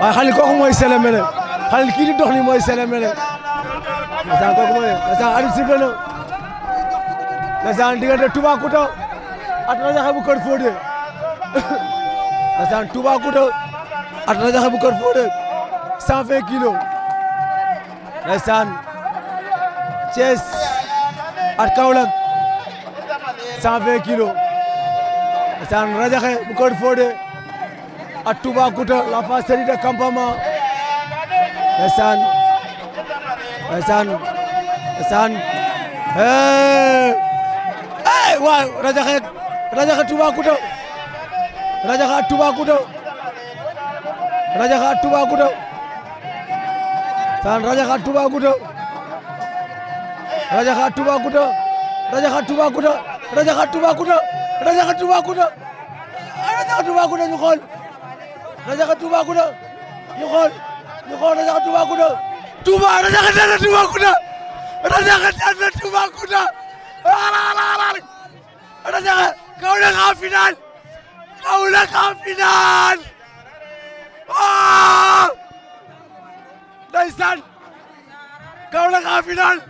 waaye Khalil kooku mooy Sélé Mélé Khalil kii di dox nii mooy Sélé Mélé ndeysaan kooku mooy ndeysaan arbitre sifflé na ndeysaan diggante Toubacouta ak Radiakhé bu Kër Fodé ndeysaan Toubacouta ak Radiakhé bu Kër Fodé 120 kilos ndeysaan Thiès ak Kaolack 120 kilos ndeysaan Radiakhé bu Kër Fodé ak Toubacouta la phase série de campement ndeysaan ndeysaan ndeysaan waaw Radiakhé Toubacouta Radiakhé ak Toubacouta Radiakhé ak Toubacouta saan Radiakhé ak Toubacouta Radiakhé ak Toubacouta Radiakhé ak Toubacouta Radiakhé ak Toubacouta Radiakhé ak Toubacouta Radiakhé ak Toubacouta ñu xool Radiakhé Toubacouta ñu xool Radiakhé Toubacouta Radiakhé daan na Toubacouta Radiakhé daan na Toubacouta Radiakhé Kaolack en finale Kaolack en finale ndeysaan Kaolack en finale